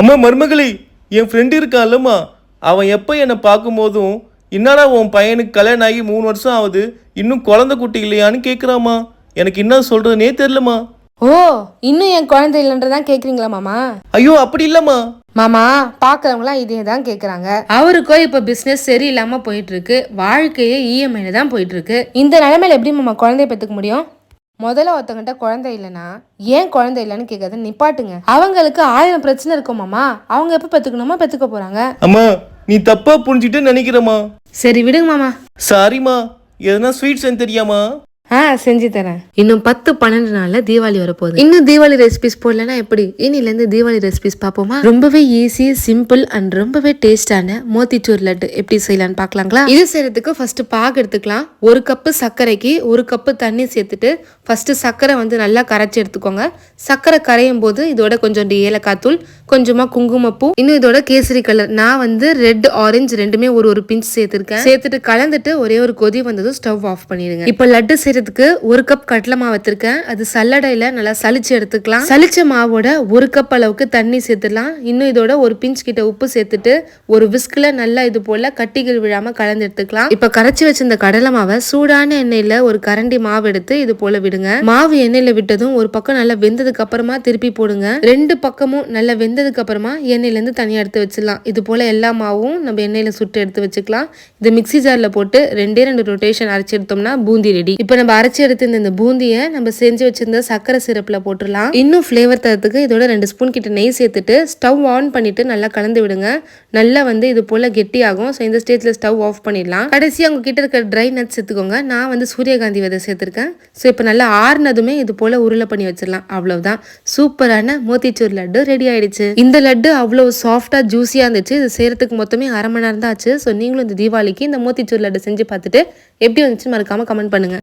அம்மா மருமகளே, என் ஃப்ரெண்டு இருக்கான்லம்மா, அவன் எப்போ என்னை பார்க்கும்போதும் என்னடா உன் பையனுக்கு கல்யாணம் ஆகி 3 வருஷம் ஆகுது, இன்னும் குழந்தை குட்டி இல்லையான்னு கேட்குறாம்மா. எனக்கு என்ன சொல்கிறதுனே தெரிலம்மா. ஓ, இன்னும் என் குழந்தை இல்லைன்றதான் கேட்குறீங்களா மாமா? ஐயோ அப்படி இல்லைம்மா. மாமா, பார்க்குறவங்களாம் இதே தான் கேட்குறாங்க. அவருக்கோ இப்போ பிஸ்னஸ் சரியில்லாமல் போயிட்டு இருக்கு, வாழ்க்கையே இஎம்ஐல தான் போயிட்டு இருக்கு. இந்த நிலைமையில எப்படி மாமா குழந்தைய பெற்றுக்க முடியும்? முதல்ல ஒருத்தங்கிட்ட குழந்தை இல்லைன்னா ஏன் குழந்தை இல்லைன்னு கேட்காத நிப்பாட்டுங்க. அவங்களுக்கு 1000 பிரச்சனை இருக்கும் மாமா. அவங்க எப்போ பெற்றுக்கணுமா பெற்றுக்க போறாங்க. அம்மா நீ தப்பா புரிஞ்சுட்டு நினைக்கிறம்மா. சரி விடுங்க மாமா. சாரிம்மா, எதனா ஸ்வீட் செஞ்சு தெரியாமா? செஞ்சு தரேன். இன்னும் 10-12 நாள்ல தீபாவளி வரப்போகுது. இன்னும் தீபாவளி ரெசிபிஸ் போடலன்னா எப்படி? இன்னிலேருந்து தீபாவளி ரெசிபிஸ் பார்ப்போமா? ரொம்பவே ஈஸி, சிம்பிள் அண்ட் ரொம்பவே டேஸ்டான மோத்திச்சூர் லட்டு எப்படி செய்யலான்னு பார்க்கலாங்களா? இது செய்யறதுக்கு ஃபர்ஸ்ட் பாகு எடுத்துக்கலாம். 1 கப்பு சர்க்கரைக்கு 1 கப்பு தண்ணி சேர்த்துட்டு ஃபர்ஸ்ட் சர்க்கரை நல்லா கரைச்சி எடுத்துக்கோங்க. சர்க்கரை கரையும் போது இதோட கொஞ்சம் ஏலக்காய் தூள், கொஞ்சமா குங்குமப்பூ, இன்னும் இதோட கேசரி கலர். நான் ரெட் ஆரஞ்சு ரெண்டுமே ஒரு பிஞ்ச் சேர்த்திருக்கேன். சேர்த்துட்டு கலந்துட்டு ஒரே ஒரு கொதி வந்ததும் ஸ்டவ் ஆஃப் பண்ணிடுங்க. இப்போ லட்டு செய்யறதுக்கு 1 கப் கடலை மாவு வச்சிருக்கேன். அது சல்லடையில நல்லா சலிச்சு எடுத்துக்கலாம். சலிச்ச மாவோட 1 கப் அளவுக்கு தண்ணி சேர்த்துலாம். இன்னும் இதோட ஒரு பிஞ்ச் கிட்ட உப்பு சேர்த்துட்டு ஒரு விஸ்க்ல நல்லா இது போல கட்டிகள் விழாம கலந்து எடுத்துக்கலாம். இப்ப கரைச்சி வச்சிருந்த கடலை மாவை சூடான எண்ணெயில ஒரு கரண்டி மாவு எடுத்து இது போல விடுங்க. மாவு எண்ணெயில விட்டதும் ஒரு பக்கம் நல்லா வெந்ததுக்கு அப்புறமா திருப்பி போடுங்க. 2 பக்கமும் நல்லா வெந்ததுக்கு அப்புறமா எண்ணெயில இருந்து தனியா எடுத்து வச்சிடலாம். இது போல எல்லா மாவும் நம்ம எண்ணெயில சுட்டு எடுத்து வச்சுக்கலாம். இது மிக்சி ஜார்ல போட்டு 2 ரொட்டேஷன் அரைச்சி எடுத்தோம்னா பூந்தி ரெடி. இப்ப நம்ம அரைச்சி எடுத்து இந்த பூந்தியை நம்ம செஞ்சு வச்சிருந்த சர்க்கரை சிரப்ல போட்டுடலாம். இன்னும் ஃபிளேவர் தரத்துக்கு இதோட 2 ஸ்பூன் கிட்ட நெய் சேர்த்துட்டு ஸ்டவ் ஆன் பண்ணிட்டு நல்லா கலந்து விடுங்க. நல்லா இது போல கெட்டி ஆகும். ஸோ இந்த ஸ்டேஜ்ல ஸ்டவ் ஆஃப் பண்ணிடலாம். கடைசியா உங்க கிட்ட இருக்க ட்ரை நட்ஸ் சேர்த்துக்கோங்க. நான் சூரியகாந்தி விதை சேர்த்திருக்கேன். ஸோ இப்போ நல்லா ஆறுனதுமே இது போல உருளை பண்ணி வச்சிடலாம். அவ்வளவுதான், சூப்பரான மோத்திச்சூர் லட்டு ரெடி ஆயிடுச்சு. இந்த லட்டு அவ்வளவு சாஃப்டா ஜூசியா இருந்துச்சு. இது செய்யறதுக்கு மொத்தமே 1/2 மணி நேரம் தான் ஆச்சு. ஸோ நீங்களும் இந்த தீபாவளிக்கு இந்த மோத்திச்சூர் லட்டு செஞ்சு பார்த்துட்டு எப்படி வந்துச்சுன்னு மறக்காம கமெண்ட் பண்ணுங்க.